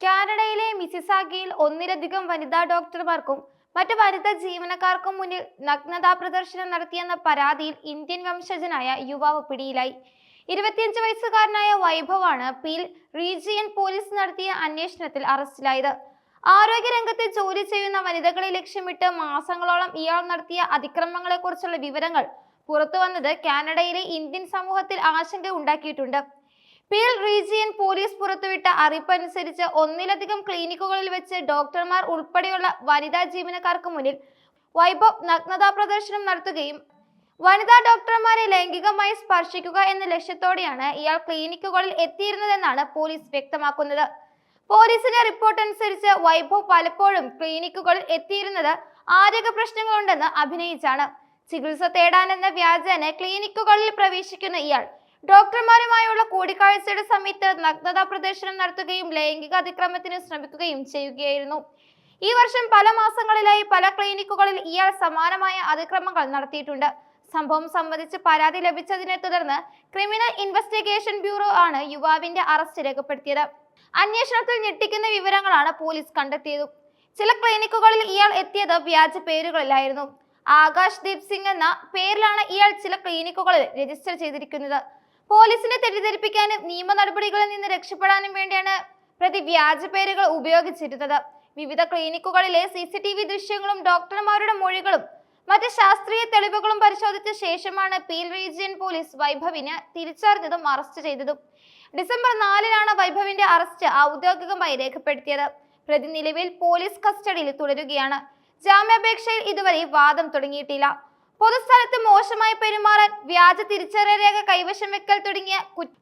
കാനഡയിലെ മിസിസാഗയിൽ ഒന്നിലധികം വനിതാ ഡോക്ടർമാർക്കും മറ്റ് വനിതാ ജീവനക്കാർക്കും മുന്നിൽ നഗ്നതാ പ്രദർശനം നടത്തിയെന്ന പരാതിയിൽ ഇന്ത്യൻ വംശജനായ യുവാവ് പിടിയിലായി. 25 വയസ്സുകാരനായ വൈഭവാണ് പീൽ റീജിയൻ പോലീസ് നടത്തിയ അന്വേഷണത്തിൽ അറസ്റ്റിലായത്. ആരോഗ്യരംഗത്ത് ജോലി ചെയ്യുന്ന വനിതകളെ ലക്ഷ്യമിട്ട് മാസങ്ങളോളം ഇയാൾ നടത്തിയ അതിക്രമങ്ങളെക്കുറിച്ചുള്ള വിവരങ്ങൾ പുറത്തുവന്നത് കാനഡയിലെ ഇന്ത്യൻ സമൂഹത്തിൽ ആശങ്ക ഉണ്ടാക്കിയിട്ടുണ്ട്. പീൽ റീജിയൻ പോലീസ് പുറത്തുവിട്ട അറിയിപ്പനുസരിച്ച് ഒന്നിലധികം ക്ലിനിക്കുകളിൽ വെച്ച് ഡോക്ടർമാർ ഉൾപ്പെടെയുള്ള വനിതാ ജീവനക്കാർക്ക് മുന്നിൽ വൈഭവ് നഗ്നതാ പ്രദർശനം നടത്തുകയും വനിതാ ഡോക്ടർമാരെ ലൈംഗികമായി സ്പർശിക്കുക എന്ന ലക്ഷ്യത്തോടെയാണ് ഇയാൾ ക്ലിനിക്കുകളിൽ എത്തിയിരുന്നതെന്നാണ് പോലീസ് വ്യക്തമാക്കുന്നത്. പോലീസിന്റെ റിപ്പോർട്ട് അനുസരിച്ച് വൈഭവ് പലപ്പോഴും ക്ലിനിക്കുകളിൽ എത്തിയിരുന്നത് ആരോഗ്യ പ്രശ്നങ്ങളുണ്ടെന്ന് അഭിനയിച്ചാണ്. ചികിത്സ തേടാനെന്ന വ്യാജേന ക്ലിനിക്കുകളിൽ പ്രവേശിക്കുന്ന ഇയാൾ ഡോക്ടർമാരുമായുള്ള കൂടിക്കാഴ്ചയുടെ സമയത്ത് നഗ്നതാ പ്രദർശനം നടത്തുകയും ലൈംഗിക അതിക്രമത്തിന് ശ്രമിക്കുകയും ചെയ്യുകയായിരുന്നു. ഈ വർഷം പല മാസങ്ങളിലായി പല ക്ലിനിക്കുകളിൽ ഇയാൾ സമാനമായ അതിക്രമങ്ങൾ നടത്തിയിട്ടുണ്ട്. സംഭവം സംബന്ധിച്ച് പരാതി ലഭിച്ചതിനെ തുടർന്ന് ക്രിമിനൽ ഇൻവെസ്റ്റിഗേഷൻ ബ്യൂറോ ആണ് യുവാവിന്റെ അറസ്റ്റ് രേഖപ്പെടുത്തിയത്. അന്വേഷണത്തിൽ ഞെട്ടിക്കുന്ന വിവരങ്ങളാണ് പോലീസ് കണ്ടെത്തിയത്. ചില ക്ലിനിക്കുകളിൽ ഇയാൾ എത്തിയത് വ്യാജ പേരുകളിലായിരുന്നു. ആകാശ് ദീപ് സിംഗ് എന്ന പേരിലാണ് ഇയാൾ ചില ക്ലിനിക്കുകളിൽ രജിസ്റ്റർ ചെയ്തിരിക്കുന്നത്. പോലീസിനെ തെറ്റിദ്ധരിപ്പിക്കാനും നിയമ നടപടികളിൽ നിന്ന് രക്ഷപ്പെടാനും വേണ്ടിയാണ് പ്രതി വ്യാജ പേരുകൾ ഉപയോഗിച്ചിരുന്നത്. വിവിധ ക്ലിനിക്കുകളിലെ CCTV ദൃശ്യങ്ങളും ഡോക്ടർമാരുടെ മൊഴികളും മറ്റ് ശാസ്ത്രീയ തെളിവുകളും പരിശോധിച്ച ശേഷമാണ് പീൽ റീജിയൻ പോലീസ് വൈഭവിനെ തിരിച്ചറിഞ്ഞതും അറസ്റ്റ് ചെയ്തതും. ഡിസംബർ 4-നാണ് വൈഭവിന്റെ അറസ്റ്റ് ഔദ്യോഗികമായി രേഖപ്പെടുത്തിയത്. പ്രതി നിലവിൽ പോലീസ് കസ്റ്റഡിയിൽ തുടരുകയാണ്. ജാമ്യാപേക്ഷയിൽ ഇതുവരെ വാദം തുടങ്ങിയിട്ടില്ല. പൊതുസ്ഥലത്ത് മോശമായി പെരുമാറാൻ, വ്യാജ തിരിച്ചറിയൽ രേഖ കൈവശം വെക്കൽ തുടങ്ങിയ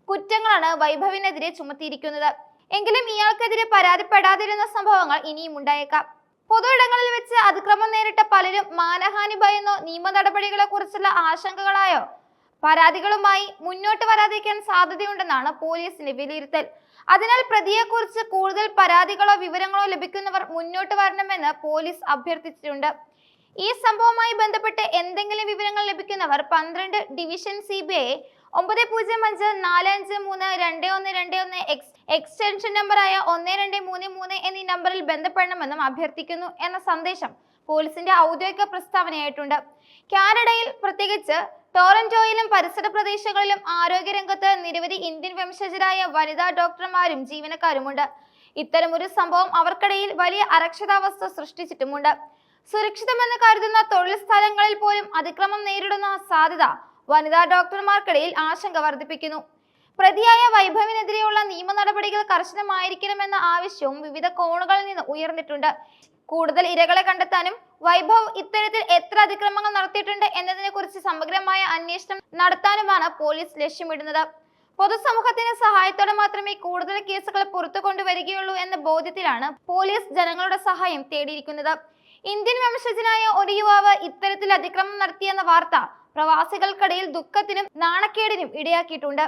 കുറ്റങ്ങളാണ് വൈഭവിനെതിരെ ചുമത്തിയിരിക്കുന്നത്. എങ്കിലും ഇയാൾക്കെതിരെ പരാതിപ്പെടാതിരുന്ന സംഭവങ്ങൾ ഇനിയും ഉണ്ടായേക്കാം. പൊതു ഇടങ്ങളിൽ വെച്ച് അതിക്രമം നേരിട്ട പലരും മാനഹാനി ഭയന്നോ നിയമ നടപടികളെ കുറിച്ചുള്ള ആശങ്കകളായോ പരാതികളുമായി മുന്നോട്ട് വരാതിരിക്കാൻ സാധ്യതയുണ്ടെന്നാണ് പോലീസിന്റെ വിലയിരുത്തൽ. അതിനാൽ പ്രതിയെക്കുറിച്ച് കൂടുതൽ പരാതികളോ വിവരങ്ങളോ ലഭിക്കുന്നവർ മുന്നോട്ട് വരണമെന്ന് പോലീസ് അഭ്യർത്ഥിച്ചിട്ടുണ്ട്. ഈ സംഭവവുമായി ബന്ധപ്പെട്ട് എന്തെങ്കിലും വിവരങ്ങൾ ലഭിക്കുന്നവർ 12 ഡിവിഷൻ CBI 9054532121 എക്സ്റ്റൻഷൻ നമ്പറായ 1233 എന്നീ നമ്പറിൽ ബന്ധപ്പെടണമെന്നും അഭ്യർത്ഥിക്കുന്നു എന്ന സന്ദേശം പോലീസിന്റെ ഔദ്യോഗിക പ്രസ്താവനയായിട്ടുണ്ട്. കാനഡയിൽ, പ്രത്യേകിച്ച് ടൊറന്റോയിലും പരിസര പ്രദേശങ്ങളിലും ആരോഗ്യരംഗത്ത് നിരവധി ഇന്ത്യൻ വംശജരായ വനിതാ ഡോക്ടർമാരും ജീവനക്കാരുമുണ്ട്. ഇത്തരമൊരു സംഭവം അവർക്കിടയിൽ വലിയ അരക്ഷിതാവസ്ഥ സൃഷ്ടിച്ചിട്ടുമുണ്ട്. സുരക്ഷിതമെന്ന് കരുതുന്ന തൊഴിൽ സ്ഥലങ്ങളിൽ പോലും അതിക്രമം നേരിടുന്ന സാധ്യത വനിതാ ഡോക്ടർമാർക്കിടയിൽ ആശങ്ക വർദ്ധിപ്പിക്കുന്നു. പ്രതിയായ വൈഭവിനെതിരെയുള്ള നിയമ നടപടികൾ കർശനമായിരിക്കണമെന്ന ആവശ്യവും വിവിധ കോണുകളിൽ നിന്ന് ഉയർന്നിട്ടുണ്ട്. കൂടുതൽ ഇരകളെ കണ്ടെത്താനും വൈഭവ് ഇത്തരത്തിൽ എത്ര അതിക്രമങ്ങൾ നടത്തിയിട്ടുണ്ട് എന്നതിനെ കുറിച്ച് സമഗ്രമായ അന്വേഷണം നടത്താനുമാണ് പോലീസ് ലക്ഷ്യമിടുന്നത്. പൊതുസമൂഹത്തിന്റെ സഹായത്തോടെ മാത്രമേ കൂടുതൽ കേസുകൾ പുറത്തു കൊണ്ടുവരികയുള്ളൂ എന്ന ബോധ്യത്തിലാണ് പോലീസ് ജനങ്ങളുടെ സഹായം തേടിയിരിക്കുന്നത്. ഇന്ത്യൻ വംശജനായ ഒരു യുവാവ് ഇത്തരത്തിൽ അതിക്രമം നടത്തിയെന്ന വാർത്ത പ്രവാസികൾക്കിടയിൽ ദുഃഖത്തിനും നാണക്കേടിനും ഇടയാക്കിയിട്ടുണ്ട്.